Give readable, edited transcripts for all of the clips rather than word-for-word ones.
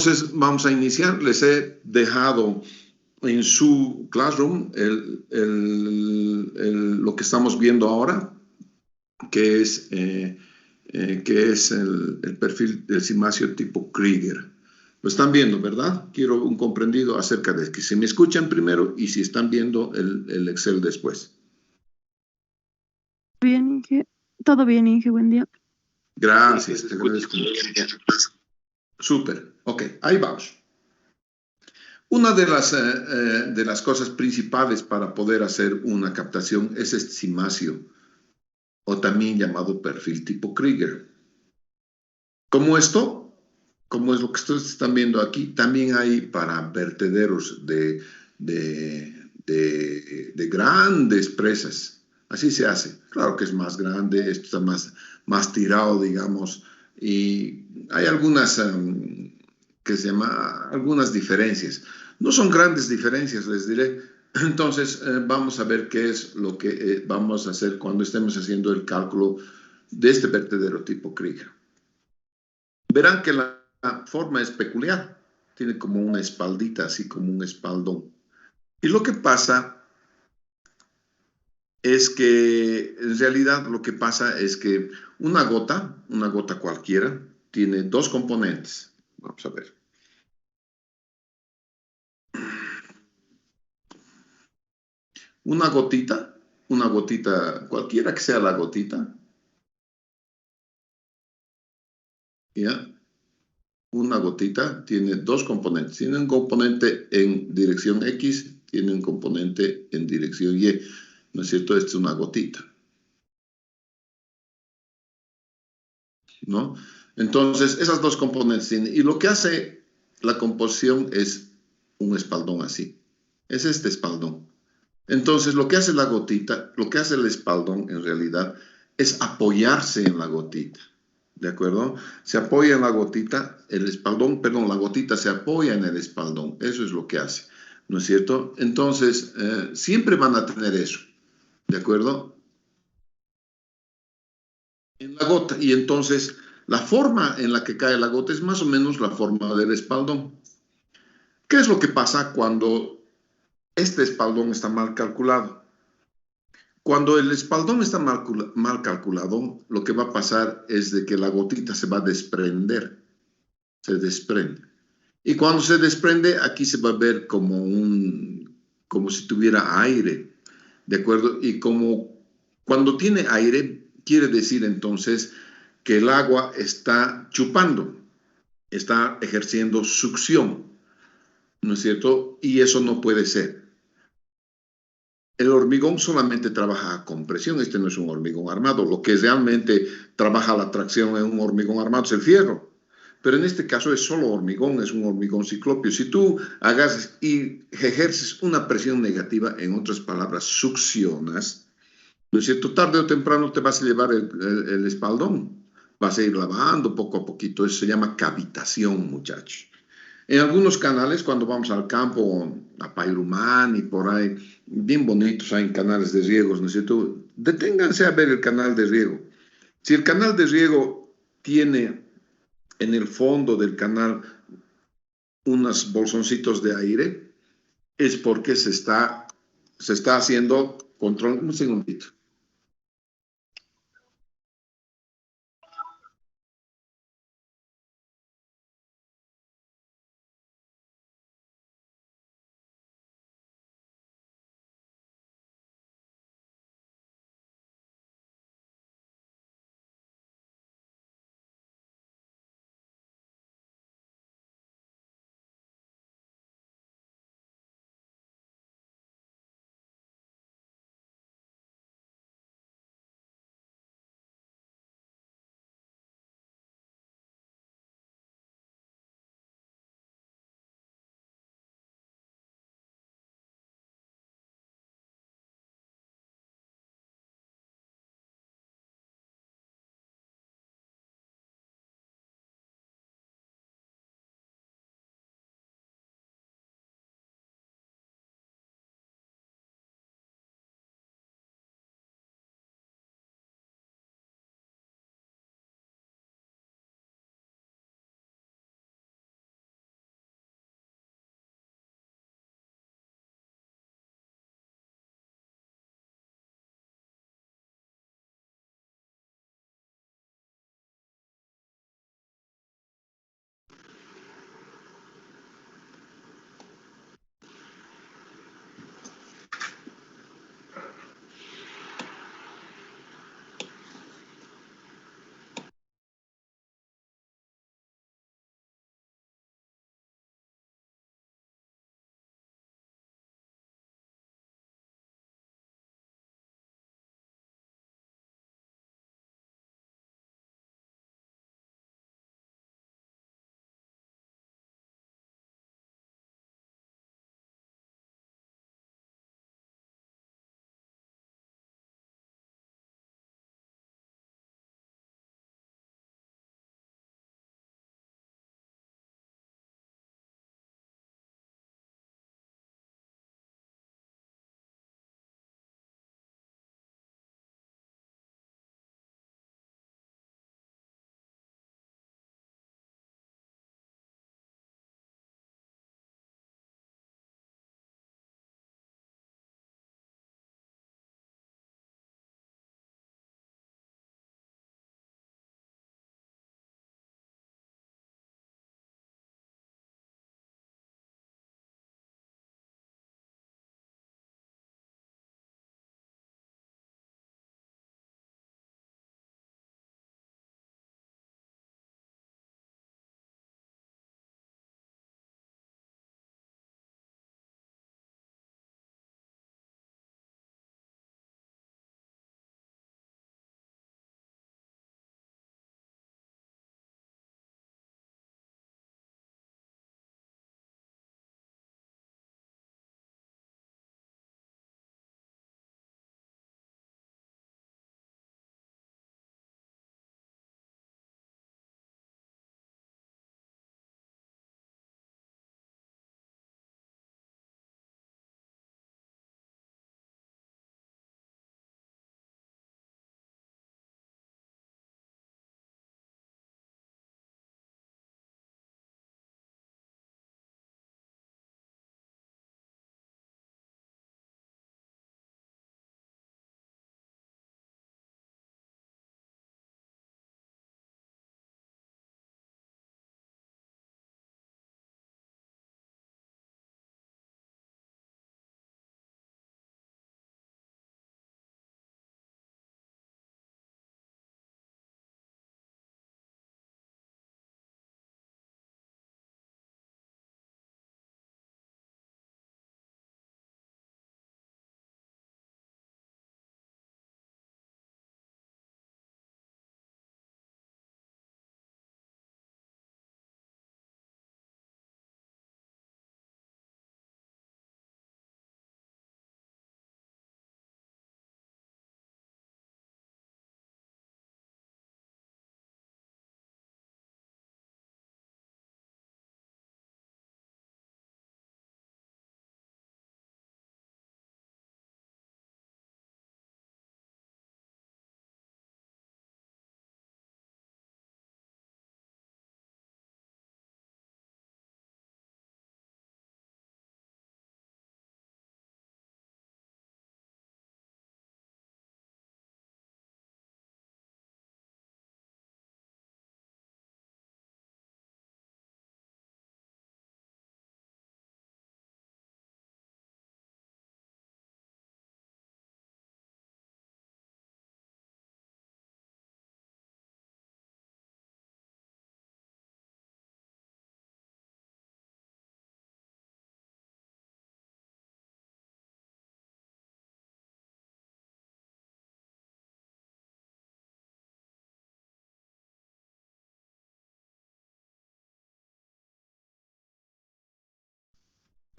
Entonces vamos a iniciar. Les he dejado en su Classroom lo que estamos viendo ahora, que es el perfil del cimacio tipo Krieger. Lo están viendo, ¿verdad? Quiero un comprendido acerca de que si me escuchan primero y si están viendo el Excel después. Bien, Inge. Todo bien, Inge. Buen día. Gracias, te agradezco mucho. Súper. Ok, ahí vamos. Una de las cosas principales para poder hacer una captación es este cimacio, o también llamado perfil tipo Krieger. Como es lo que ustedes están viendo aquí, también hay para vertederos de grandes presas. Así se hace. Claro que es más grande, esto está más tirado, digamos, y hay algunas diferencias. No son grandes diferencias, les diré. Entonces, vamos a ver qué es lo que vamos a hacer cuando estemos haciendo el cálculo de este vertedero tipo Krieger. Verán que la forma es peculiar. Tiene como una espaldita, así como un espaldón. Y lo que pasa es que, en realidad, lo que pasa es que una gota cualquiera, tiene dos componentes. Vamos a ver. Una gotita, cualquiera que sea la gotita, ¿ya? Una gotita tiene dos componentes. Tiene un componente en dirección X, tiene un componente en dirección Y. ¿No es cierto? Esta es una gotita, ¿no? Entonces, esas dos componentes tienen. Y lo que hace la composición es un espaldón así. Es este espaldón. Entonces, lo que hace la gotita, lo que hace el espaldón en realidad es apoyarse en la gotita. ¿De acuerdo? Se apoya en la gotita, la gotita se apoya en el espaldón. Eso es lo que hace. ¿No es cierto? Entonces, siempre van a tener eso. ¿De acuerdo? En la gota. Y entonces, la forma en la que cae la gota es más o menos la forma del espaldón. ¿Qué es lo que pasa cuando este espaldón está mal calculado? Cuando el espaldón está mal calculado, lo que va a pasar es de que la gotita se va a desprender, se desprende. Y cuando se desprende, aquí se va a ver como si tuviera aire, ¿de acuerdo? Y como cuando tiene aire, quiere decir entonces que el agua está chupando, está ejerciendo succión, ¿no es cierto? Y eso no puede ser. El hormigón solamente trabaja a compresión, este no es un hormigón armado. Lo que realmente trabaja la tracción en un hormigón armado es el fierro. Pero en este caso es solo hormigón, es un hormigón ciclopio. Si tú hagas y ejerces una presión negativa, en otras palabras, succionas, ¿no es cierto? Tarde o temprano te vas a llevar el espaldón. Vas a ir lavando poco a poquito. Eso se llama cavitación, muchachos. En algunos canales, cuando vamos al campo, a Payrumán y por ahí, bien bonitos, hay canales de riegos, ¿no es cierto? Deténganse a ver el canal de riego. Si el canal de riego tiene en el fondo del canal unos bolsoncitos de aire, es porque se está haciendo control. Un segundito.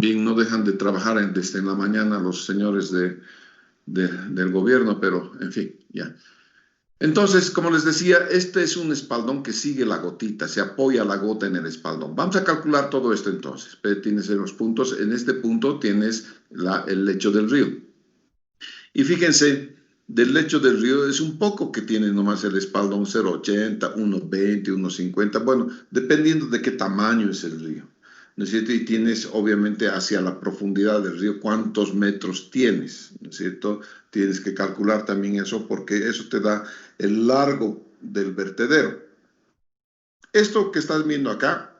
Bien, no dejan de trabajar desde en la mañana los señores del gobierno, pero en fin, ya. Entonces, como les decía, este es un espaldón que sigue la gotita, se apoya la gota en el espaldón. Vamos a calcular todo esto entonces. Tienes los puntos, en este punto tienes el lecho del río. Y fíjense, del lecho del río es un poco que tiene nomás el espaldón 0,80, 1,20, 1,50, bueno, dependiendo de qué tamaño es el río. ¿No es cierto? Y tienes, obviamente, hacia la profundidad del río, cuántos metros tienes, ¿no es cierto? Tienes que calcular también eso porque eso te da el largo del vertedero. Esto que estás viendo acá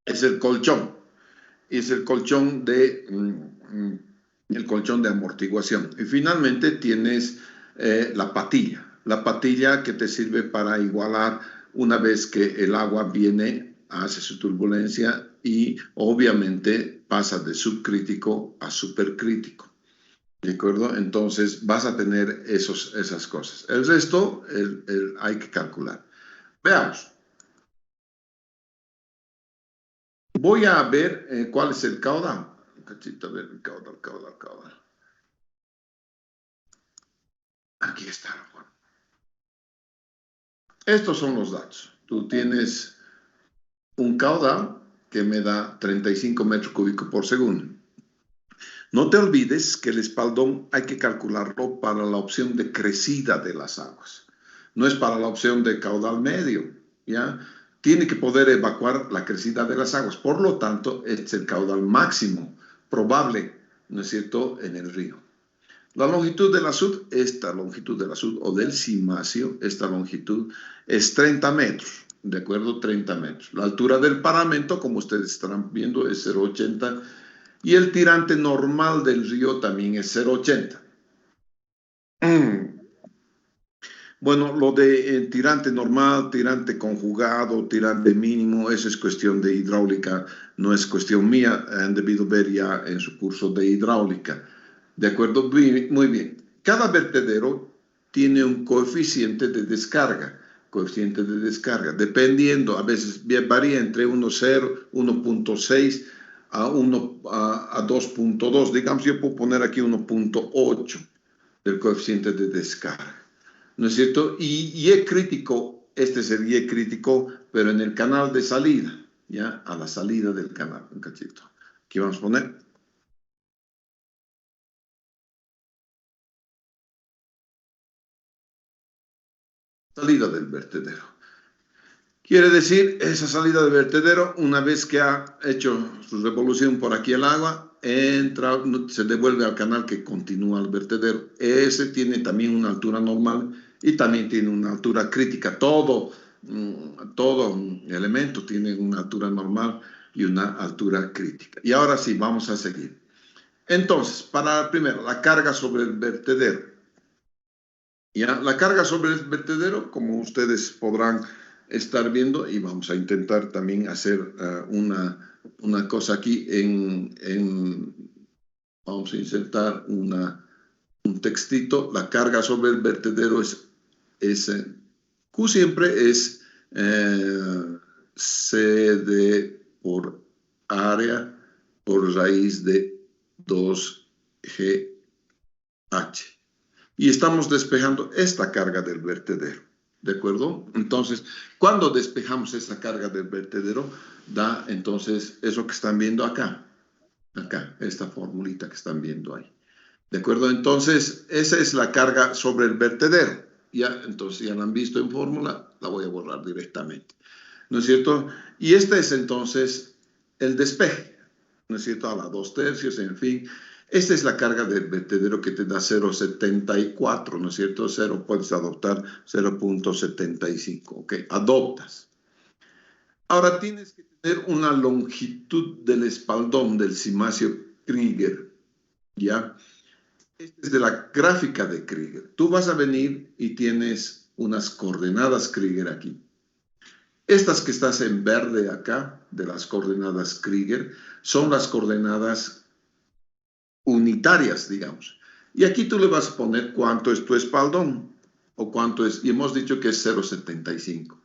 es el colchón. Es el colchón el colchón de amortiguación. Y finalmente tienes la patilla que te sirve para igualar una vez que el agua viene, hace su turbulencia y obviamente pasa de subcrítico a supercrítico. ¿De acuerdo? Entonces vas a tener esas cosas. El resto hay que calcular. Veamos. Voy a ver cuál es el caudal. Un cachito, a ver, el caudal. Aquí está. Bueno. Estos son los datos. Tú tienes un caudal que me da 35 metros cúbicos por segundo. No te olvides que el espaldón hay que calcularlo para la opción de crecida de las aguas. No es para la opción de caudal medio, ¿ya? Tiene que poder evacuar la crecida de las aguas. Por lo tanto, es el caudal máximo probable, ¿no es cierto?, en el río. La longitud de la sud, esta longitud de la sud o del cimacio, esta longitud es 30 metros, ¿de acuerdo? 30 metros. La altura del paramento, como ustedes estarán viendo, es 0,80 y el tirante normal del río también es 0,80. Bueno, lo de tirante normal, tirante conjugado, tirante mínimo, eso es cuestión de hidráulica, no es cuestión mía, han debido ver ya en su curso de hidráulica. ¿De acuerdo? Muy bien. Cada vertedero tiene un coeficiente de descarga, dependiendo, a veces varía entre 1,0, 1,6 a 2,2. Digamos, yo puedo poner aquí 1,8 del coeficiente de descarga. ¿No es cierto? Y Y crítico, este es el Y crítico, pero en el canal de salida, ¿ya? A la salida del canal, un cachito. Aquí vamos a poner. Salida del vertedero. Quiere decir, esa salida del vertedero, una vez que ha hecho su revolución por aquí el agua, entra, se devuelve al canal que continúa el vertedero. Ese tiene también una altura normal y también tiene una altura crítica. Todo elemento tiene una altura normal y una altura crítica. Y ahora sí, vamos a seguir. Entonces, para primero, la carga sobre el vertedero. ¿Ya? La carga sobre el vertedero, como ustedes podrán estar viendo, y vamos a intentar también hacer una cosa aquí vamos a insertar un textito. La carga sobre el vertedero Q siempre es CD por área por raíz de 2GH. Y estamos despejando esta carga del vertedero, ¿de acuerdo? Entonces, cuando despejamos esa carga del vertedero, da entonces eso que están viendo acá, esta formulita que están viendo ahí, ¿de acuerdo? Entonces, esa es la carga sobre el vertedero. Ya, entonces, ya la han visto en fórmula, la voy a borrar directamente, ¿no es cierto? Y este es entonces el despeje, ¿no es cierto? A la 2/3, en fin. Esta es la carga del vertedero que te da 0,74, ¿no es cierto? Puedes adoptar 0,75, ¿ok? Adoptas. Ahora tienes que tener una longitud del espaldón del cimacio Krieger, ¿ya? Esta es de la gráfica de Krieger. Tú vas a venir y tienes unas coordenadas Krieger aquí. Estas que estás en verde acá, de las coordenadas Krieger, son las coordenadas unitarias, digamos. Y aquí tú le vas a poner cuánto es tu espaldón, o cuánto es, y hemos dicho que es 0,75.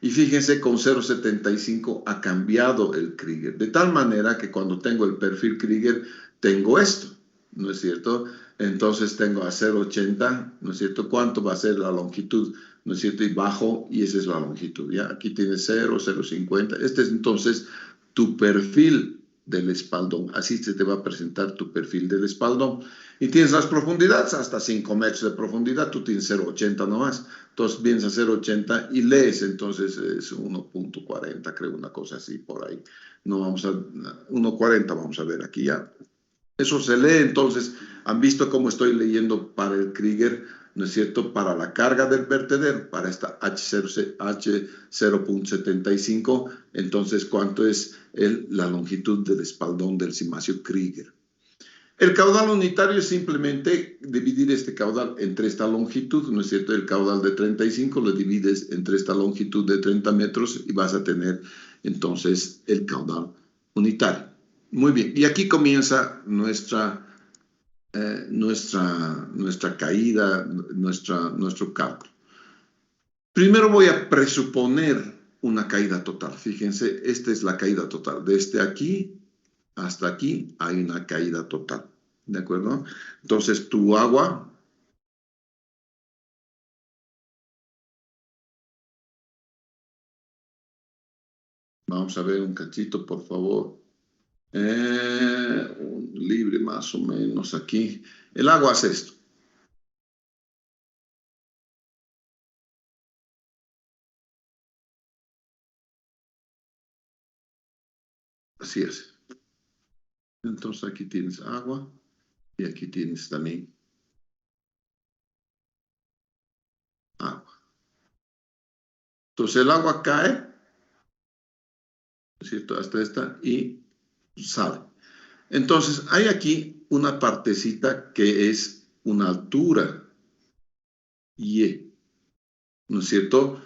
Y fíjense, con 0,75 ha cambiado el Krieger. De tal manera que cuando tengo el perfil Krieger, tengo esto, ¿no es cierto? Entonces tengo a 0,80, ¿no es cierto? ¿Cuánto va a ser la longitud? ¿No es cierto? Y bajo, y esa es la longitud, ¿ya? Aquí tienes 0, 0,50. Este es entonces tu perfil del espaldón. Así se te va a presentar tu perfil del espaldón. Y tienes las profundidades, hasta 5 metros de profundidad, tú tienes 0,80 nomás. Entonces vienes a 0,80 y lees, entonces es 1,40, creo, una cosa así por ahí. No vamos a 1,40 vamos a ver aquí ya. Eso se lee, entonces, han visto cómo estoy leyendo para el Krieger, ¿no es cierto? Para la carga del vertedero, para esta H0.75, entonces, ¿cuánto es la longitud del espaldón del cimacio Krieger? El caudal unitario es simplemente dividir este caudal entre esta longitud, ¿no es cierto? El caudal de 35 lo divides entre esta longitud de 30 metros y vas a tener entonces el caudal unitario. Muy bien, y aquí comienza nuestra caída, nuestro cálculo. Primero voy a presuponer una caída total. Fíjense, esta es la caída total. Desde aquí hasta aquí hay una caída total. ¿De acuerdo? Entonces tu agua vamos a ver un cachito, por favor. Un libre más o menos aquí. El agua hace esto. Así es. Entonces aquí tienes agua y aquí tienes también agua. Entonces el agua cae, ¿cierto? Hasta esta y sale. Entonces hay aquí una partecita que es una altura Y, ¿no es cierto?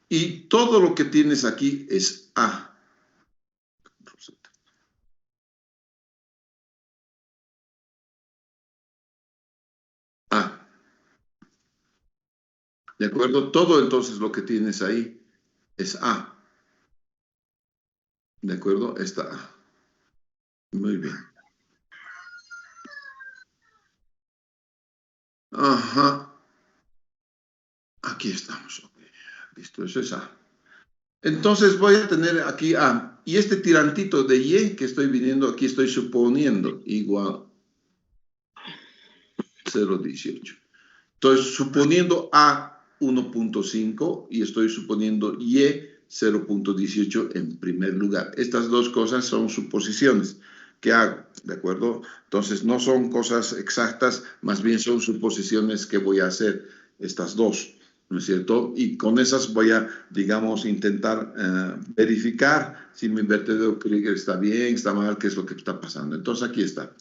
Y todo lo que tienes aquí es A. A. ¿De acuerdo? Todo entonces lo que tienes ahí es A. ¿De acuerdo? Está A. Muy bien. Ajá. Aquí estamos. Okay. Listo, eso es A. Entonces voy a tener aquí A. Y este tirantito de Y que estoy viniendo aquí, estoy suponiendo igual 0,18. Entonces, suponiendo A 1,5 y estoy suponiendo Y 0,18 en primer lugar. Estas dos cosas son suposiciones que hago, ¿de acuerdo? Entonces, no son cosas exactas, más bien son suposiciones que voy a hacer, estas dos, ¿no es cierto? Y con esas voy a, digamos, intentar verificar si mi vertedero Krieger está bien, está mal, qué es lo que está pasando. Entonces, aquí está.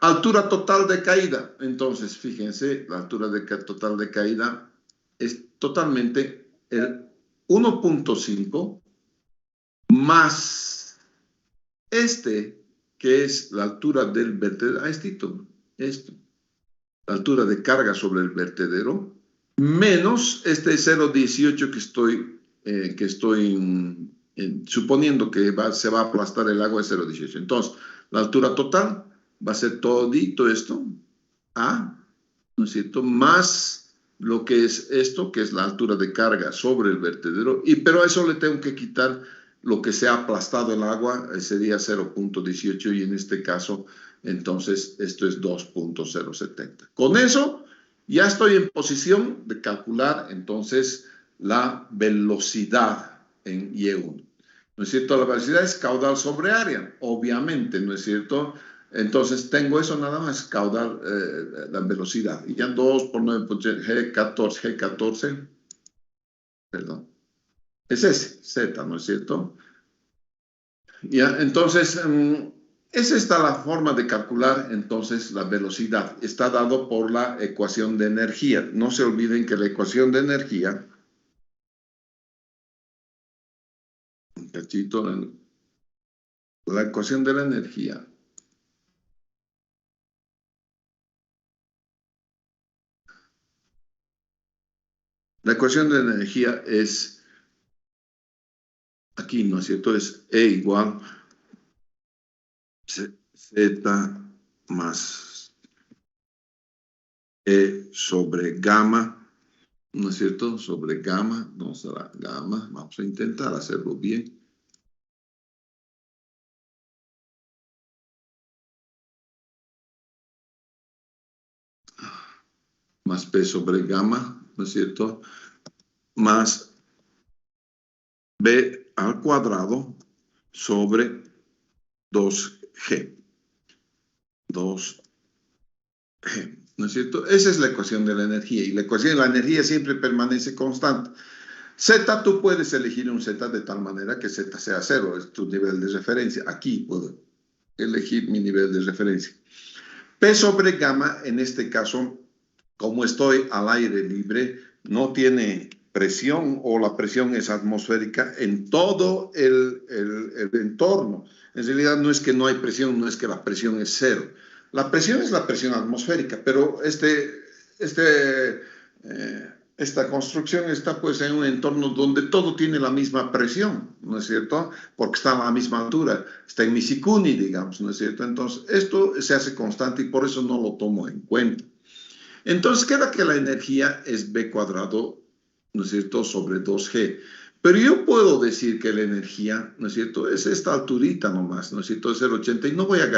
Altura total de caída. Entonces, fíjense, la altura total de caída es totalmente el 1,5 más este, que es la altura del vertedero. Esto, la altura de carga sobre el vertedero, menos este 0,18 que estoy suponiendo que se va a aplastar el agua de 0,18. Entonces, la altura total va a ser todito esto, A, ¿no es cierto? Más lo que es esto, que es la altura de carga sobre el vertedero, pero a eso le tengo que quitar lo que se ha aplastado el agua, sería 0,18 y en este caso, entonces, esto es 2,070. Con eso, ya estoy en posición de calcular, entonces, la velocidad en Y1. ¿No es cierto? La velocidad es caudal sobre área, obviamente, ¿no es cierto? Entonces tengo eso nada más, caudal, la velocidad. Y ya 2 por 9, G14, perdón. Es ese, Z, ¿no es cierto? Ya, entonces, es esta la forma de calcular entonces la velocidad. Está dado por la ecuación de energía. No se olviden que la ecuación de energía, un cachito, la ecuación de la energía. La ecuación de energía es aquí, ¿no es cierto? Es E igual Z más E sobre gamma, ¿no es cierto? Sobre gamma, no será gamma. Vamos a intentar hacerlo bien. Más P sobre gamma, ¿no es cierto? Más B al cuadrado sobre 2G. 2G, ¿no es cierto? Esa es la ecuación de la energía, y la ecuación de la energía siempre permanece constante. Z, tú puedes elegir un Z de tal manera que Z sea 0, es tu nivel de referencia. Aquí puedo elegir mi nivel de referencia. P sobre gamma, en este caso, como estoy al aire libre, no tiene presión, o la presión es atmosférica en todo el entorno. En realidad no es que no hay presión, no es que la presión es 0. La presión es la presión atmosférica, pero esta construcción está pues en un entorno donde todo tiene la misma presión, ¿no es cierto? Porque está a la misma altura, está en Misikuni, digamos, ¿no es cierto? Entonces, esto se hace constante y por eso no lo tomo en cuenta. Entonces, queda que la energía es B cuadrado, ¿no es cierto?, sobre 2G. Pero yo puedo decir que la energía, ¿no es cierto?, es esta alturita nomás, ¿no es cierto?, es 0,80, y no voy a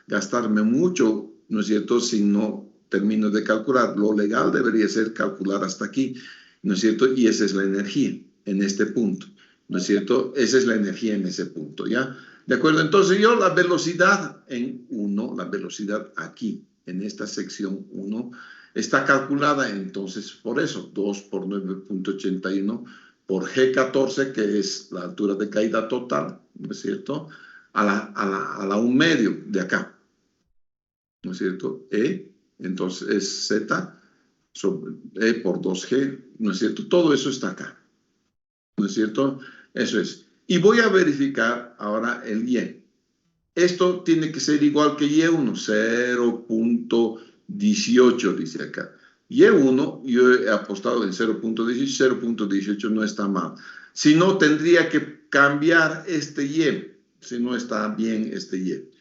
gastarme mucho, ¿no es cierto?, si no termino de calcular. Lo legal debería ser calcular hasta aquí, ¿no es cierto?, y esa es la energía en este punto, ¿no es cierto?, esa es la energía en ese punto, ¿ya? ¿De acuerdo? Entonces yo la velocidad en 1, la velocidad aquí, en esta sección 1, está calculada entonces por eso, 2 por 9.81 por G14, que es la altura de caída total, ¿no es cierto?, a la 1 medio de acá, ¿no es cierto? E, entonces es Z sobre E por 2G, ¿no es cierto? Todo eso está acá, ¿no es cierto? Eso es. Y voy a verificar ahora el Y. Esto tiene que ser igual que Y1, 0.18 dice acá. Y1, yo he apostado en 0.18, 0.18 no está mal. Si no, tendría que cambiar este Y, si no está bien este Y.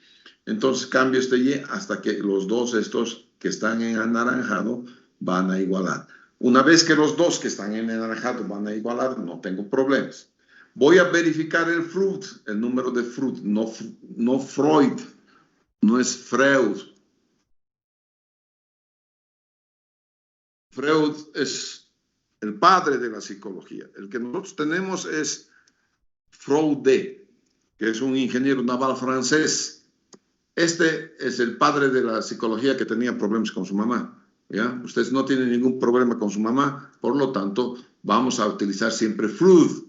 Entonces cambio este Y hasta que los dos estos que están en anaranjado van a igualar. Una vez que los dos que están en anaranjado van a igualar, no tengo problemas. Voy a verificar el Freud, el número de Freud, no Freud, no es Freud. Freud es el padre de la psicología. El que nosotros tenemos es Freud, que es un ingeniero naval francés. Este es el padre de la psicología que tenía problemas con su mamá. ¿Ya? Ustedes no tienen ningún problema con su mamá, por lo tanto, vamos a utilizar siempre Freud.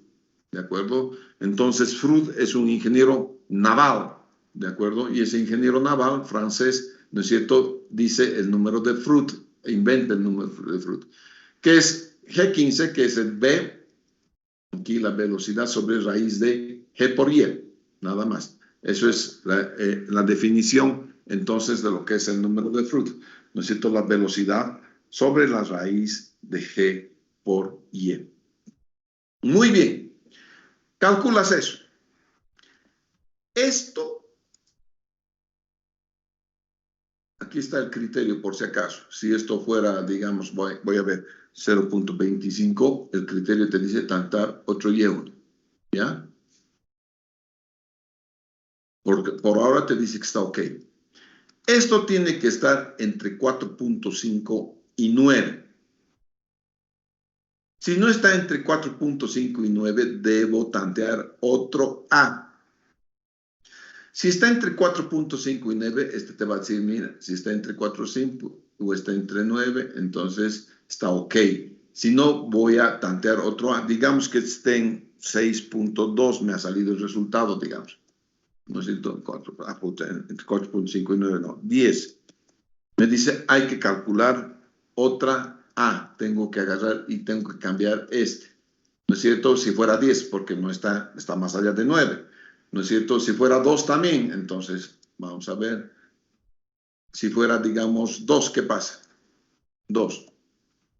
¿De acuerdo? Entonces, Freud es un ingeniero naval, ¿de acuerdo? Y ese ingeniero naval francés, ¿no es cierto?, dice el número de Freud, inventa el número de Freud, que es G15, que es el B, aquí la velocidad sobre raíz de G por Y, nada más. Eso es la definición, entonces, de lo que es el número de Freud, ¿no es cierto?, la velocidad sobre la raíz de G por Y. Muy bien. Calculas eso. Esto, aquí está el criterio por si acaso. Si esto fuera, digamos, voy a ver, 0.25, el criterio te dice tantar 8 Y1. ¿Ya? Por ahora te dice que está ok. Esto tiene que estar entre 4.5 y 9. Si no está entre 4.5 y 9, debo tantear otro A. Si está entre 4.5 y 9, este te va a decir, mira, si está entre 4.5 o está entre 9, entonces está ok. Si no, voy a tantear otro A. Digamos que esté en 6.2, me ha salido el resultado, digamos. ¿No es cierto? Entre 4.5 y 9, no, 10. Me dice, hay que calcular otra A. Tengo que agarrar y tengo que cambiar este. ¿No es cierto? Si fuera 10, porque no está más allá de 9. ¿No es cierto? Si fuera 2 también, entonces vamos a ver. Si fuera, digamos, 2, ¿qué pasa? 2.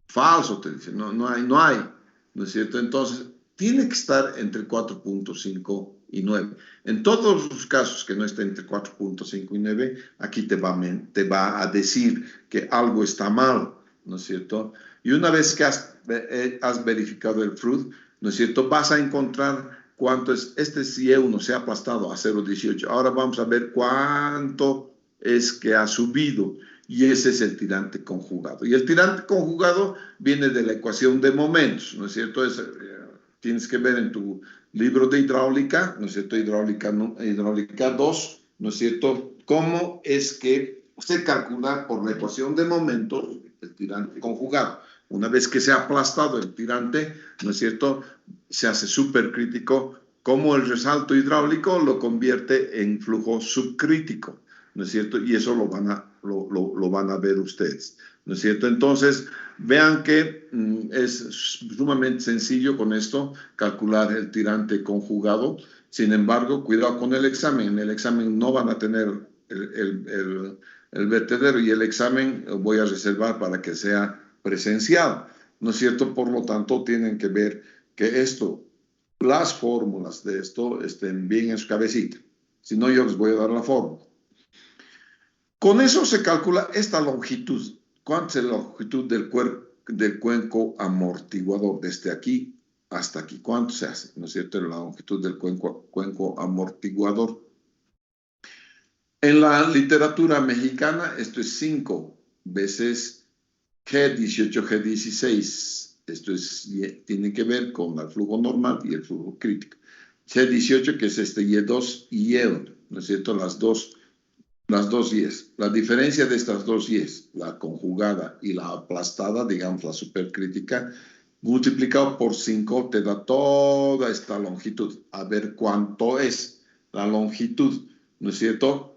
Falso, te dice. No hay. ¿No es cierto? Entonces, tiene que estar entre 4.5 y 9. En todos los casos que no esté entre 4.5 y 9, aquí te va a decir que algo está mal, ¿no es cierto? Y una vez que has verificado el fruit, ¿no es cierto? Vas a encontrar cuánto es. Este Y1 se ha aplastado a 0.18. Ahora vamos a ver cuánto es que ha subido. Y ese es el tirante conjugado. Y el tirante conjugado viene de la ecuación de momentos, ¿no es cierto? Tienes que ver en tu libro de hidráulica, ¿no es cierto? Hidráulica 2, ¿no es cierto? Cómo es que se calcula por la ecuación de momentos el tirante conjugado. Una vez que se ha aplastado el tirante, ¿no es cierto? Se hace supercrítico, cómo el resalto hidráulico lo convierte en flujo subcrítico, ¿no es cierto? Y eso lo van a ver ustedes, ¿no es cierto? Entonces, vean que es sumamente sencillo con esto calcular el tirante conjugado. Sin embargo, cuidado con el examen. En el examen no van a tener el vertedero, y el examen voy a reservar para que sea presencial, ¿no es cierto? Por lo tanto, tienen que ver que las fórmulas de esto estén bien en su cabecita. Si no, yo les voy a dar la fórmula. Con eso se calcula esta longitud. ¿Cuánto es la longitud del cuenco amortiguador desde aquí hasta aquí? ¿Cuánto se hace? ¿No es cierto? La longitud del cuenco amortiguador. En la literatura mexicana, esto es 5 veces G18, G16. Esto tiene que ver con el flujo normal y el flujo crítico. G18, que es este Y2 y Y1, ¿no es cierto? Las dos Y's. La diferencia de estas dos Y's, la conjugada y la aplastada, digamos la supercrítica, multiplicado por 5 te da toda esta longitud. A ver cuánto es la longitud, ¿no es cierto?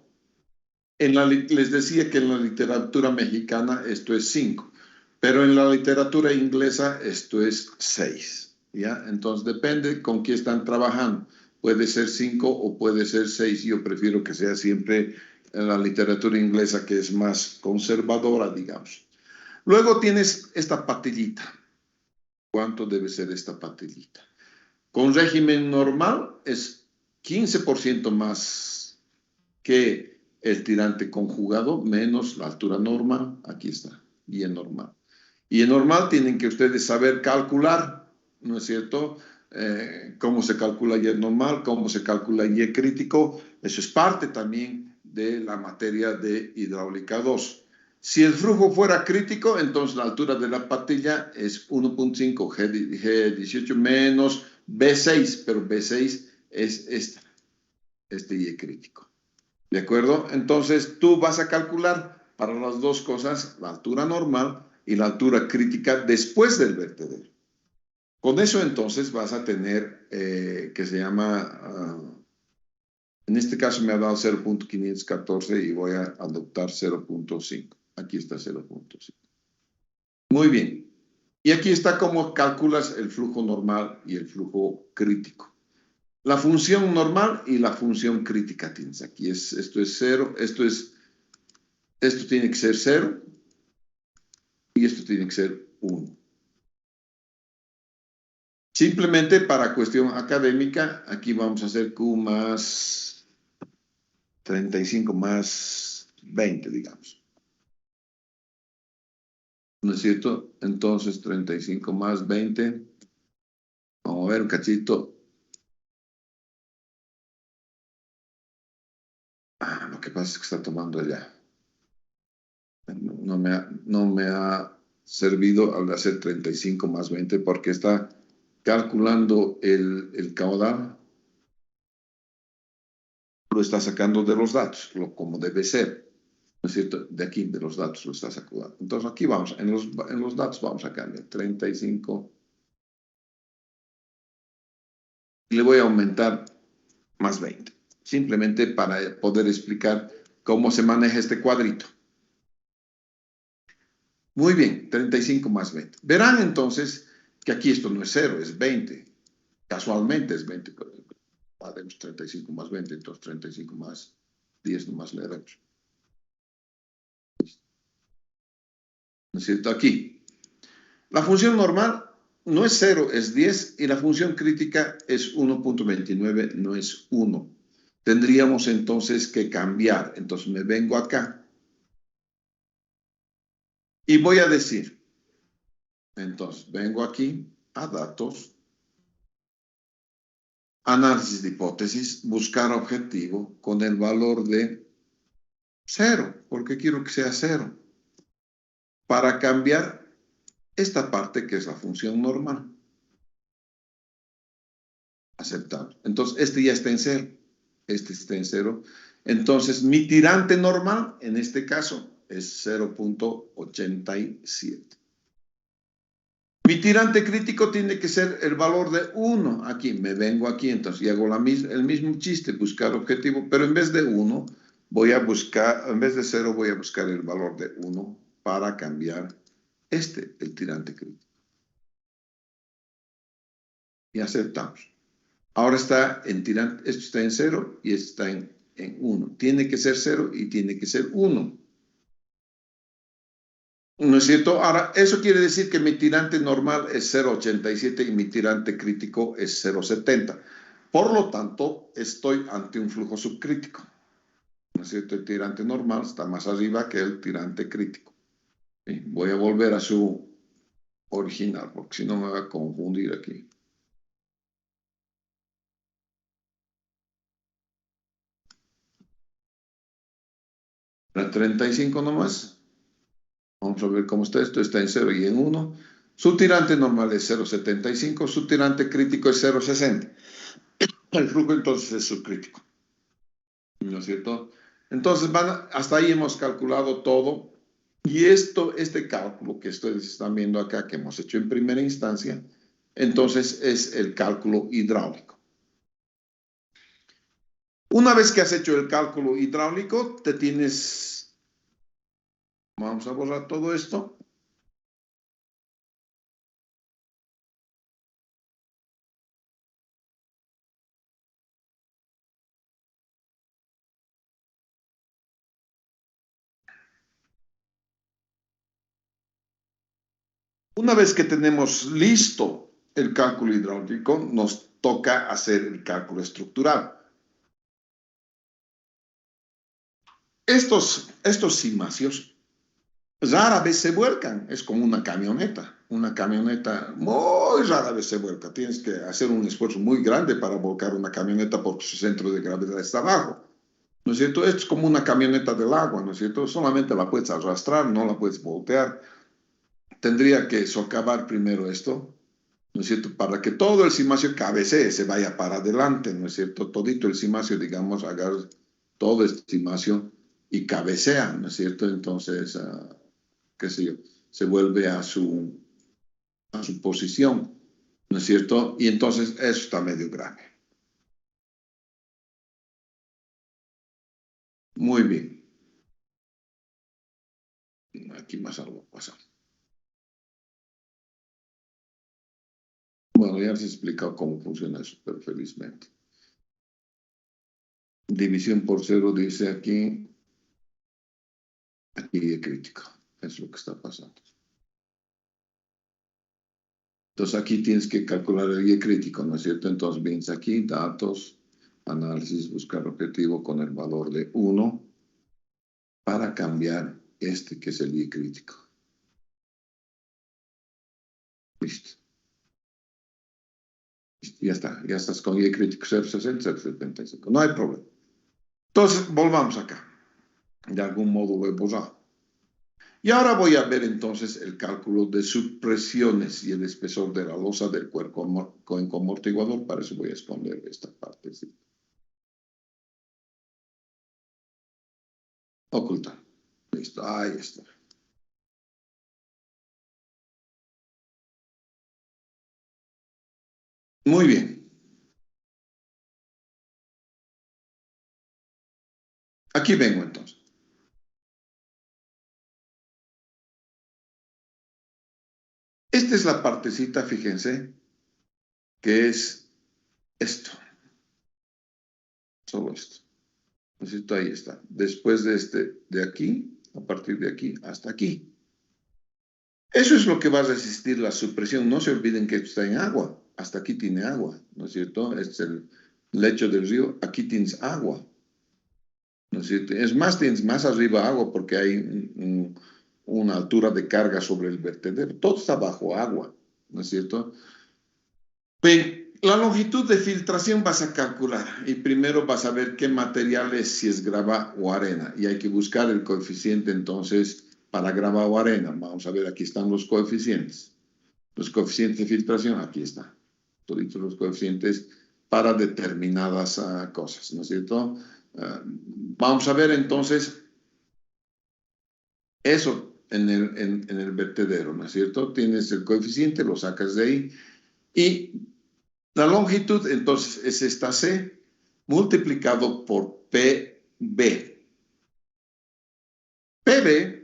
Les decía que en la literatura mexicana esto es 5, pero en la literatura inglesa esto es 6, ¿ya? Entonces depende con quién están trabajando. Puede ser 5 o puede ser 6. Yo prefiero que sea siempre en la literatura inglesa, que es más conservadora, digamos. Luego tienes esta patillita. ¿Cuánto debe ser esta patillita? Con régimen normal es 15% más que el tirante conjugado menos la altura normal. Aquí está, y en normal. Y en normal tienen que ustedes saber calcular, ¿no es cierto? Cómo se calcula Y normal, cómo se calcula Y crítico. Eso es parte también de la materia de hidráulica 2. Si el flujo fuera crítico, entonces la altura de la patilla es 1.5 G18 menos B6, pero B6 es este Y crítico. ¿De acuerdo? Entonces tú vas a calcular para las dos cosas la altura normal y la altura crítica después del vertedero. Con eso entonces vas a tener, que se llama, en este caso me ha dado 0.514 y voy a adoptar 0.5. Aquí está 0.5. Muy bien. Y aquí está cómo calculas el flujo normal y el flujo crítico. La función normal y la función crítica tienes aquí. Esto es 0, esto tiene que ser 0 y esto tiene que ser 1. Simplemente para cuestión académica, aquí vamos a hacer Q más 35 más 20, digamos. ¿No es cierto? Entonces 35 más 20. Vamos a ver un cachito. Lo que pasa es que está tomando allá. No me ha servido al hacer 35 más 20 porque está calculando el caudal, lo está sacando de los datos, como debe ser, ¿no es cierto? De aquí, de los datos lo está sacando. Entonces aquí vamos, en los datos vamos a cambiar 35 y le voy a aumentar más 20, simplemente para poder explicar cómo se maneja este cuadrito. Muy bien, 35 más 20. Verán entonces que aquí esto no es 0, es 20. Casualmente es 20, pero haremos 35 más 20, entonces 35 más 10 nomás le haremos. ¿No es cierto? Aquí. La función normal no es 0, es 10 y la función crítica es 1.29, no es 1. Tendríamos entonces que cambiar. Entonces me vengo acá y voy a decir, entonces vengo aquí a datos, análisis de hipótesis, buscar objetivo con el valor de 0, porque quiero que sea 0, para cambiar esta parte que es la función normal. Aceptable. Entonces, este ya está en 0. Este está en 0. Entonces, mi tirante normal, en este caso, es 0.87. Mi tirante crítico tiene que ser el valor de 1. Aquí, me vengo aquí, entonces, y hago el mismo chiste, buscar objetivo, pero en vez de 1, voy a buscar, en vez de 0, voy a buscar el valor de 1 para cambiar el tirante crítico. Y aceptamos. Ahora está en tirante, esto está en 0 y esto está en 1. Tiene que ser 0 y tiene que ser 1. ¿No es cierto? Ahora, eso quiere decir que mi tirante normal es 0.87 y mi tirante crítico es 0.70. Por lo tanto, estoy ante un flujo subcrítico. ¿No es cierto? El tirante normal está más arriba que el tirante crítico. ¿Sí? Voy a volver a su original, porque si no me va a confundir aquí. La 35 nomás. Vamos a ver cómo está esto. Está en 0 y en 1. Su tirante normal es 0.75. Su tirante crítico es 0.60. El flujo entonces es subcrítico. ¿No es cierto? Entonces, hasta ahí hemos calculado todo. Y este cálculo que ustedes están viendo acá, que hemos hecho en primera instancia, entonces es el cálculo hidráulico. Una vez que has hecho el cálculo hidráulico, vamos a borrar todo esto. Una vez que tenemos listo el cálculo hidráulico, nos toca hacer el cálculo estructural. Estos cimacios rara vez se vuelcan, es como una camioneta. Una camioneta muy rara vez se vuelca. Tienes que hacer un esfuerzo muy grande para volcar una camioneta porque su centro de gravedad está abajo. ¿No es cierto? Esto es como una camioneta del agua, ¿no es cierto? Solamente la puedes arrastrar, no la puedes voltear. Tendría que socavar primero esto, ¿no es cierto? Para que todo el cimacio cabecee, se vaya para adelante, ¿no es cierto? Todito el cimacio, digamos, agarra todo este cimacio y cabecea, ¿no es cierto? Entonces, qué sé yo, se vuelve a su posición, ¿no es cierto? Y entonces eso está medio grave. Muy bien. Aquí más algo pasa. Bueno, ya les he explicado cómo funciona eso, pero felizmente. División por 0 dice aquí es crítico. Es lo que está pasando. Entonces aquí tienes que calcular el I crítico, ¿no es cierto? Entonces vienes aquí, datos, análisis, buscar objetivo con el valor de 1 para cambiar que es el I crítico. Listo. Ya está, ya estás con I crítico 0.60, 0.75. No hay problema. Entonces, volvamos acá. De algún modo lo he borrado. Y ahora voy a ver entonces el cálculo de subpresiones y el espesor de la losa del cuenco amortiguador. Para eso voy a esconder esta parte. ¿Sí? Ocultar. Listo, ahí está. Muy bien. Aquí vengo entonces. Esta es la partecita, fíjense, que es esto. Solo esto. Necesito, ahí está. Después de de aquí, a partir de aquí hasta aquí. Eso es lo que va a resistir la supresión. No se olviden que esto está en agua. Hasta aquí tiene agua, ¿no es cierto? Este es el lecho del río. Aquí tienes agua, ¿no es cierto? Es más, tienes más arriba agua porque hay una altura de carga sobre el vertedero. Todo está bajo agua, ¿no es cierto? Bien, la longitud de filtración vas a calcular y primero vas a ver qué material es, si es grava o arena. Y hay que buscar el coeficiente entonces para grava o arena. Vamos a ver, aquí están los coeficientes. Los coeficientes de filtración, aquí están. Todos los coeficientes para determinadas cosas, ¿no es cierto? Vamos a ver entonces eso en el vertedero, ¿no es cierto? Tienes el coeficiente, lo sacas de ahí. Y la longitud, entonces, es esta C multiplicado por PB. PB,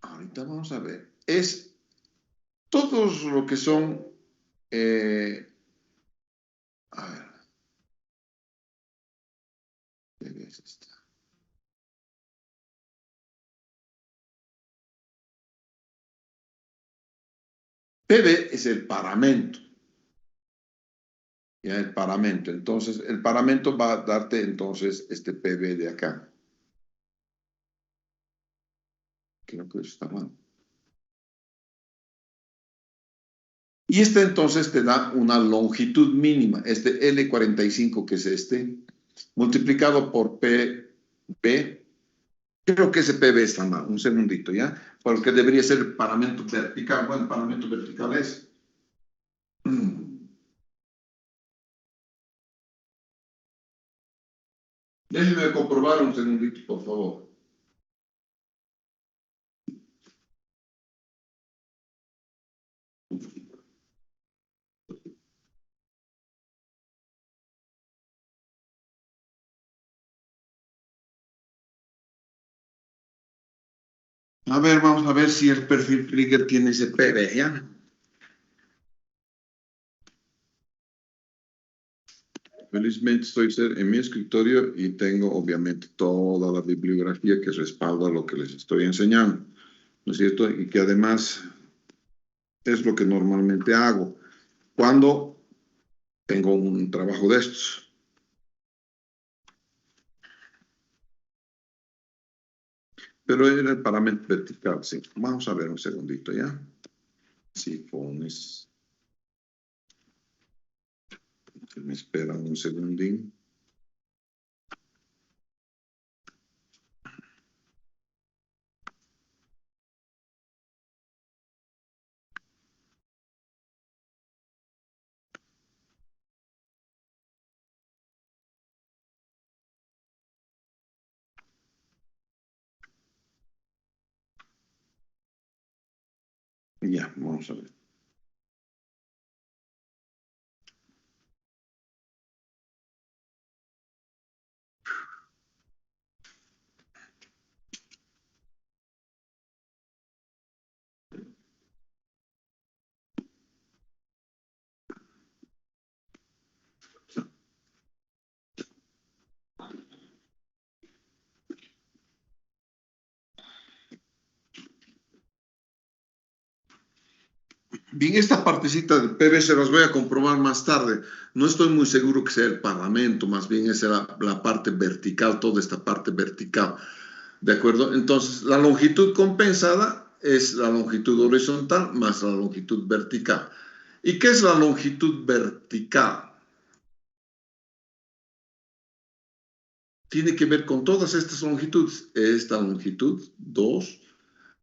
ahorita vamos a ver, es todos lo que son, a ver, PB es esta. PB es el paramento. Ya el paramento. Entonces, el paramento va a darte entonces este PB de acá. Creo que eso está mal. Y este entonces te da una longitud mínima, este L45 que es este, multiplicado por PB. Creo que ese PB está mal, un segundito, ¿ya? Porque debería ser el paramento vertical. Bueno, el paramento vertical es... Déjenme comprobar un segundito, por favor. A ver, vamos a ver si el perfil Krieger tiene ese PB, ¿ya? Felizmente estoy en mi escritorio y tengo obviamente toda la bibliografía que respalda lo que les estoy enseñando, ¿no es cierto? Y que además es lo que normalmente hago cuando tengo un trabajo de estos. Pero era el parámetro vertical, sí. Vamos a ver un segundito, ¿ya? Sifones. Me esperan un segundín. Ya, vamos a ver. Bien, esta partecita del PV se las voy a comprobar más tarde. No estoy muy seguro que sea el paramento, más bien es la parte vertical, toda esta parte vertical. ¿De acuerdo? Entonces, la longitud compensada es la longitud horizontal más la longitud vertical. ¿Y qué es la longitud vertical? Tiene que ver con todas estas longitudes. Esta longitud, 2,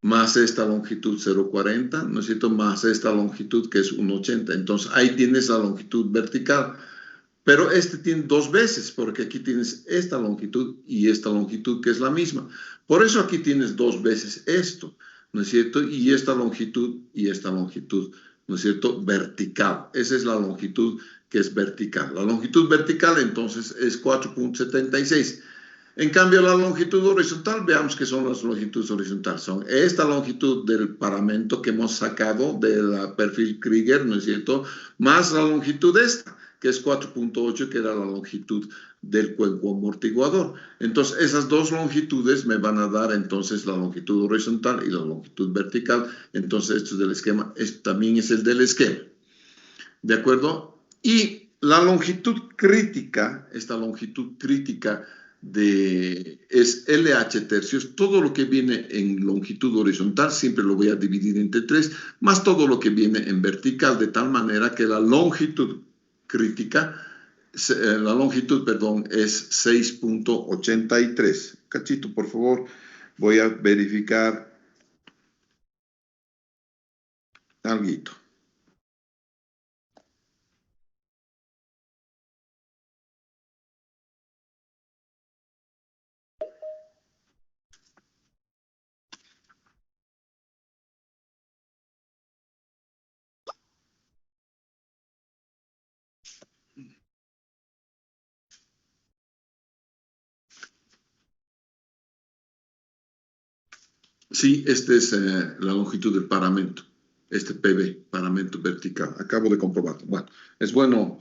más esta longitud 0,40, ¿no es cierto? Más esta longitud que es 1,80. Entonces, ahí tienes la longitud vertical. Pero este tiene dos veces, porque aquí tienes esta longitud y esta longitud que es la misma. Por eso aquí tienes dos veces esto, ¿no es cierto? Y esta longitud, ¿no es cierto? Vertical. Esa es la longitud que es vertical. La longitud vertical entonces es 4,76. En cambio, la longitud horizontal, veamos qué son las longitudes horizontales. Son esta longitud del paramento que hemos sacado del perfil Krieger, ¿no es cierto? Más la longitud esta, que es 4.8, que era la longitud del cuenco amortiguador. Entonces, esas dos longitudes me van a dar entonces la longitud horizontal y la longitud vertical. Entonces, esto es del esquema, esto también es el del esquema. ¿De acuerdo? Y la longitud crítica, esta longitud crítica es LH tercios. Todo lo que viene en longitud horizontal siempre lo voy a dividir entre 3, más todo lo que viene en vertical, de tal manera que la longitud crítica, la longitud, perdón, es 6.83. Cachito, por favor, voy a verificar alguito. Sí, esta es la longitud del paramento, este PB, paramento vertical. Acabo de comprobarlo. Bueno, es bueno,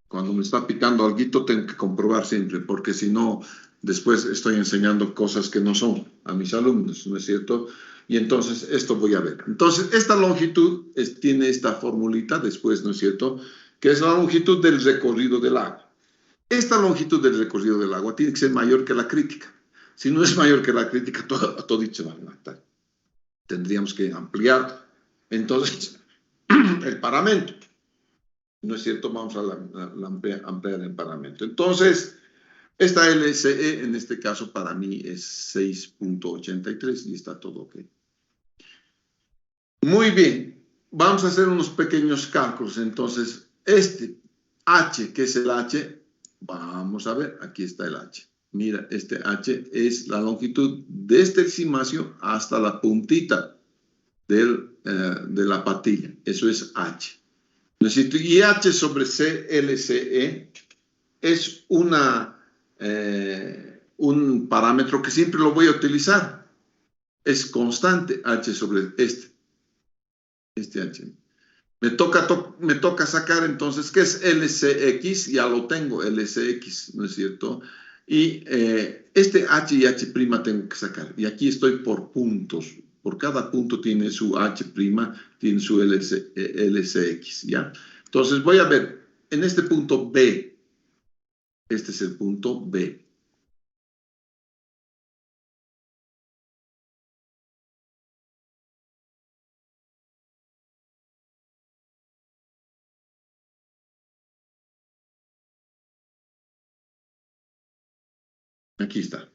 cuando me está picando alguito, tengo que comprobar siempre, porque si no, después estoy enseñando cosas que no son a mis alumnos, ¿no es cierto? Y entonces esto voy a ver. Entonces, esta longitud tiene esta formulita después, ¿no es cierto? Que es la longitud del recorrido del agua. Esta longitud del recorrido del agua tiene que ser mayor que la crítica. Si no es mayor que la crítica, todo dicho va a matar. Tendríamos que ampliar entonces el paramento. ¿No es cierto? Vamos a ampliar el paramento. Entonces, esta LCE en este caso para mí es 6.83 y está todo ok. Muy bien, vamos a hacer unos pequeños cálculos. Entonces, este H, que es el H, vamos a ver, aquí está el H. Mira, este H es la longitud desde el cimacio hasta la puntita de la patilla. Eso es H. Necesito, y H sobre C, LCE es un parámetro que siempre lo voy a utilizar. Es constante H sobre este H. Me toca sacar entonces, ¿qué es LCX? Ya lo tengo, LCX, ¿no es cierto? Y este H y H' tengo que sacar. Y aquí estoy por puntos. Por cada punto tiene su H', tiene su LCX, ¿ya? Entonces voy a ver, en este punto B, este es el punto B. Aquí está.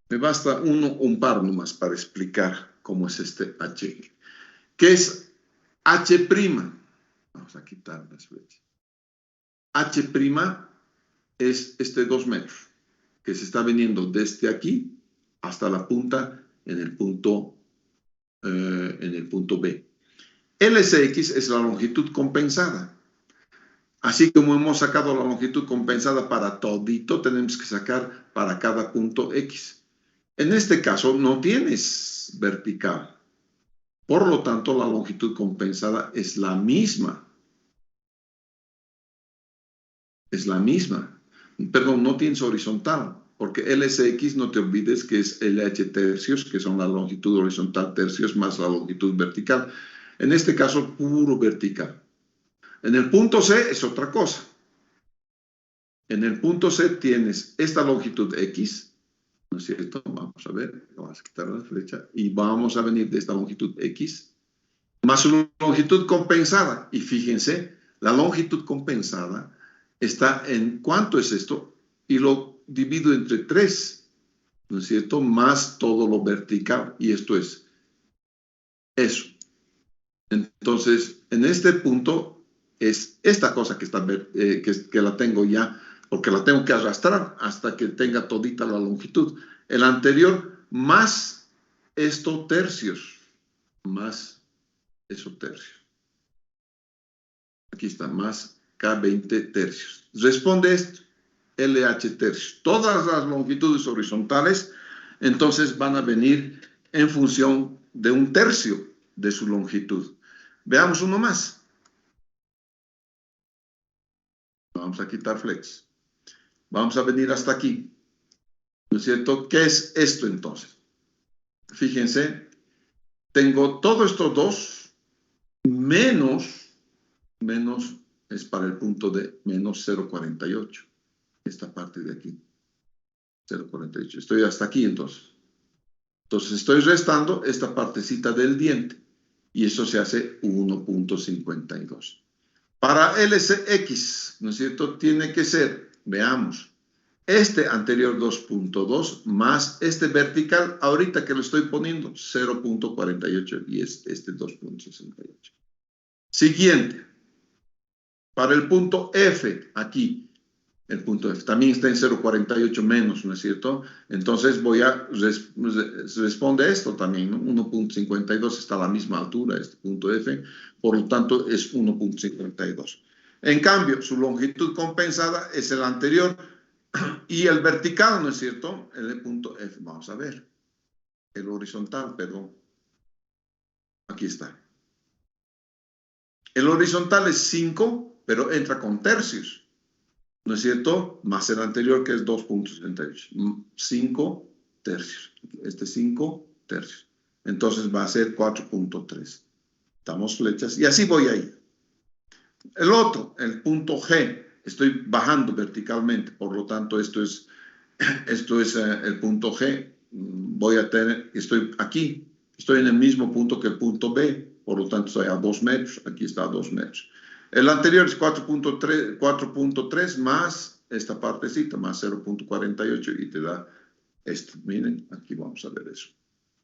Me basta un par nomás para explicar cómo es este H. ¿Qué es H'? Vamos a quitar las flechas. H' es este 2 metros, que se está viniendo desde aquí hasta la punta en el punto B. LCX es la longitud compensada. Así como hemos sacado la longitud compensada para todito, tenemos que sacar para cada punto X. En este caso no tienes vertical. Por lo tanto, la longitud compensada es la misma. Es la misma. Perdón, no tienes horizontal, porque LSX no te olvides que es LH tercios, que son la longitud horizontal tercios más la longitud vertical. En este caso, puro vertical. En el punto C es otra cosa. En el punto C tienes esta longitud X, ¿no es cierto? Vamos a ver, vamos a quitar la flecha y vamos a venir de esta longitud X más su longitud compensada. Y fíjense, la longitud compensada está en ¿cuánto es esto? Y lo divido entre 3, ¿no es cierto? Más todo lo vertical. Y esto es eso. Entonces, en este punto es esta cosa que, que la tengo ya, porque la tengo que arrastrar hasta que tenga todita la longitud. El anterior más esto tercios, más eso tercios. Aquí está, más K20 tercios. Responde esto, LH tercios. Todas las longitudes horizontales, entonces van a venir en función de un tercio de su longitud. Veamos uno más. Vamos a quitar flex. Vamos a venir hasta aquí. ¿No es cierto? ¿Qué es esto entonces? Fíjense, tengo todos estos dos menos es para el punto de menos 0,48. Esta parte de aquí. 0,48. Estoy hasta aquí entonces. Entonces estoy restando esta partecita del diente. Y eso se hace 1,52. Para LCX, ¿no es cierto? Tiene que ser, veamos, este anterior 2,2 más este vertical, ahorita que lo estoy poniendo, 0,48 y es este 2,68. Siguiente, para el punto F, aquí, el punto F también está en 0,48 menos, ¿no es cierto? Entonces voy a, responde esto también, ¿no? 1,52 está a la misma altura, este punto F, por lo tanto es 1,52. En cambio, su longitud compensada es el anterior y el vertical, ¿no es cierto? El punto F, vamos a ver. El horizontal, perdón. Aquí está. El horizontal es 5, pero entra con tercios. ¿No es cierto? Más el anterior que es 2,68. 5 tercios. Este 5 tercios. Entonces va a ser 4,3. Damos flechas y así voy a ir. El otro, el punto G, estoy bajando verticalmente, por lo tanto esto es el punto G. Voy a tener, estoy aquí, estoy en el mismo punto que el punto B, por lo tanto estoy a 2 metros, aquí está a 2 metros. El anterior es 4,3 más esta partecita, más 0,48 y te da esto. Miren, aquí vamos a ver eso.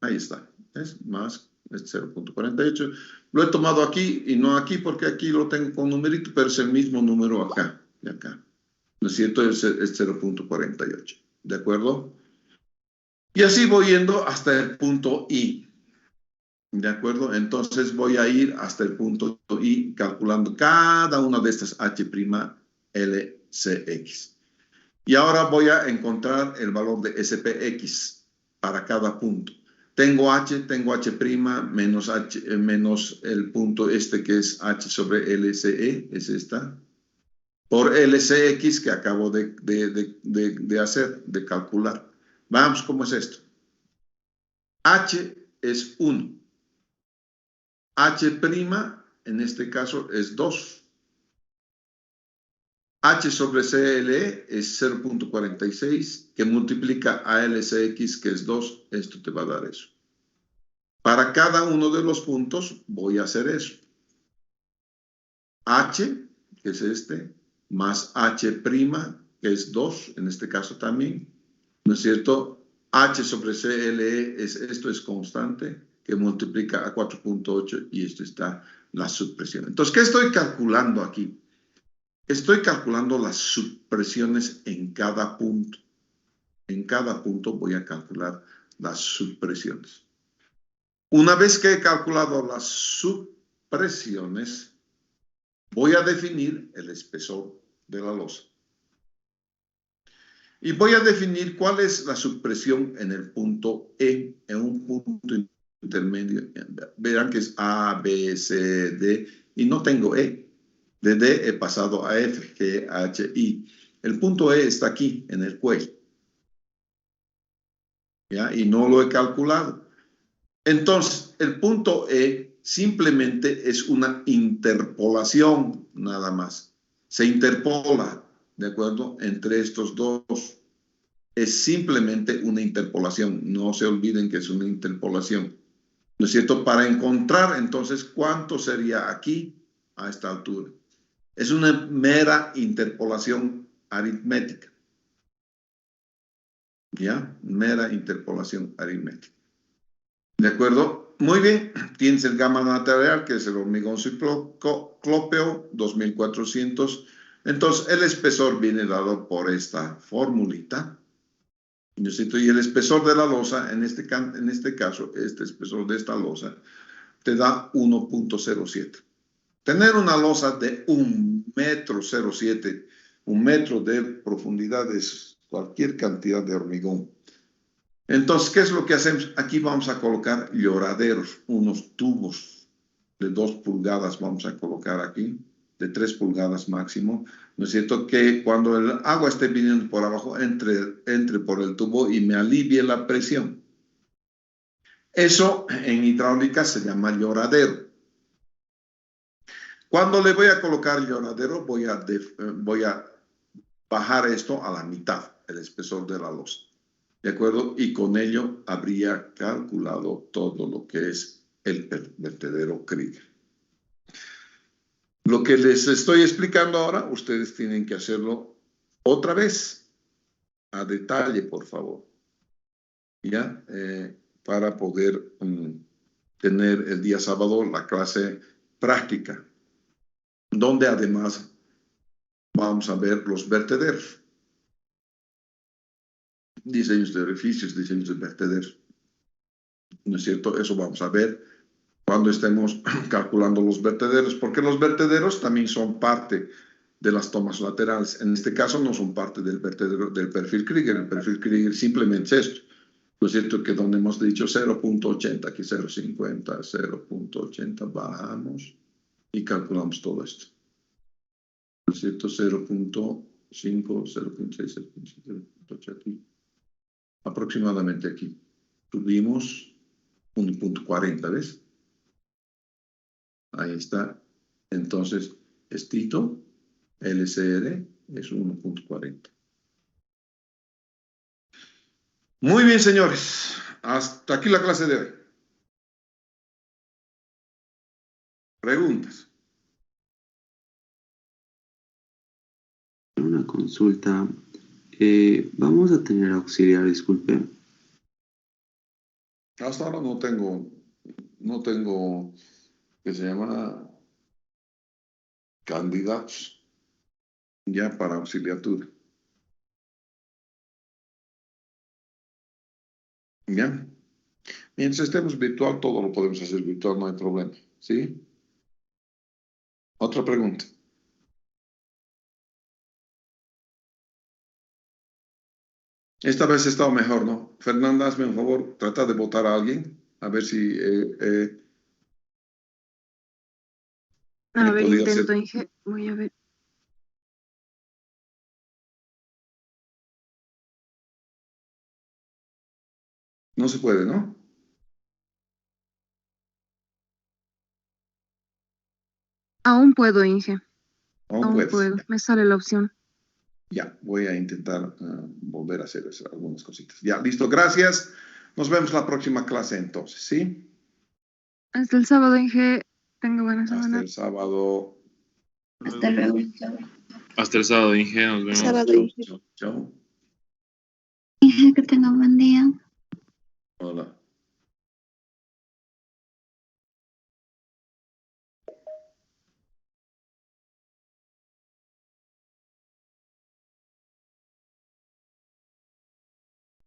Ahí está, es más 0,48. Lo he tomado aquí y no aquí porque aquí lo tengo con numerito, pero es el mismo número acá y acá. ¿No es cierto? Es 0,48. ¿De acuerdo? Y así voy yendo hasta el punto I. ¿De acuerdo? Entonces voy a ir hasta el punto I calculando cada una de estas H',LCX. Y ahora voy a encontrar el valor de SPX para cada punto. Tengo H' menos H, menos el punto este que es H sobre LCE, es esta, por LCX que acabo de hacer, de calcular. Vamos, ¿cómo es esto? H es 1. H' en este caso es 2. H sobre CLE es 0,46, que multiplica a LCX, que es 2. Esto te va a dar eso. Para cada uno de los puntos voy a hacer eso. H, que es este, más H', que es 2, en este caso también, ¿no es cierto? H sobre CLE esto es constante, que multiplica a 4,8 y esto está la subpresión. Entonces, ¿qué estoy calculando aquí? Estoy calculando las subpresiones en cada punto. En cada punto voy a calcular las subpresiones. Una vez que he calculado las subpresiones, voy a definir el espesor de la losa. Y voy a definir cuál es la subpresión en el punto E, en un punto intermedio. Verán que es A, B, C, D, y no tengo E. De D he pasado a F, G, H, I. El punto E está aquí, en el cuello. ¿Ya? Y no lo he calculado. Entonces, el punto E simplemente es una interpolación, nada más. Se interpola, ¿de acuerdo?, entre estos dos. Es simplemente una interpolación. No se olviden que es una interpolación. ¿No es cierto? Para encontrar, entonces, ¿cuánto sería aquí a esta altura? Es una mera interpolación aritmética. ¿Ya? Mera interpolación aritmética. ¿De acuerdo? Muy bien. Tienes el gamma material, que es el hormigón ciclópeo, 2400. Entonces, el espesor viene dado por esta formulita. ¿No es cierto? Y el espesor de la losa, en este caso, este espesor de esta losa, te da 1,07. Tener una losa de 1,07 m, 1 metro de profundidad es cualquier cantidad de hormigón. Entonces, ¿qué es lo que hacemos? Aquí vamos a colocar lloraderos, unos tubos de 2 pulgadas vamos a colocar aquí. de 3 pulgadas máximo, ¿no es cierto? Que cuando el agua esté viniendo por abajo, entre por el tubo y me alivie la presión. Eso en hidráulica se llama lloradero. Cuando le voy a colocar lloradero, voy a bajar esto a la mitad, el espesor de la losa. ¿De acuerdo? Y con ello habría calculado todo lo que es el vertedero Krieger. Lo que les estoy explicando ahora, ustedes tienen que hacerlo otra vez, a detalle, por favor. ¿Ya? Para poder tener el día sábado la clase práctica, donde además vamos a ver los vertederos. Diseños de orificios, diseños de vertederos. ¿No es cierto? Eso vamos a ver cuando estemos calculando los vertederos, porque los vertederos también son parte de las tomas laterales. En este caso no son parte del vertedero, del perfil Krieger. El perfil Krieger simplemente es esto. ¿No es cierto? Que donde hemos dicho 0.80, aquí 0.50, 0.80, bajamos y calculamos todo esto. ¿No es cierto? 0.5, 0.6, 0.8 aquí. Aproximadamente aquí. Subimos 1.40, ¿ves? Ahí está. Entonces, estito, LCR, es 1.40. Muy bien, señores. Hasta aquí la clase de hoy. ¿Preguntas? Una consulta. Vamos a tener auxiliar, disculpe. Hasta ahora no tengo, que se llama candidatos ya para auxiliatura. ¿Ya? Mientras estemos virtual, todo lo podemos hacer virtual, no hay problema. ¿Sí? Otra pregunta. Esta vez ha estado mejor, ¿no? Fernanda, hazme un favor, trata de votar a alguien, a ver si A ver, podía intento, hacer. Inge. Voy a ver. No se puede, ¿no? Aún puedo, Inge. Aún Aún puedes. puedo. Me sale la opción. Ya, voy a intentar volver a hacer algunas cositas. Ya, listo, gracias. Nos vemos la próxima clase entonces, ¿sí? Hasta el sábado, Inge. Tenga buena Hasta semana. el sábado. Hasta luego. Hasta el sábado, Inge, nos vemos. Sábado. Chao, chao.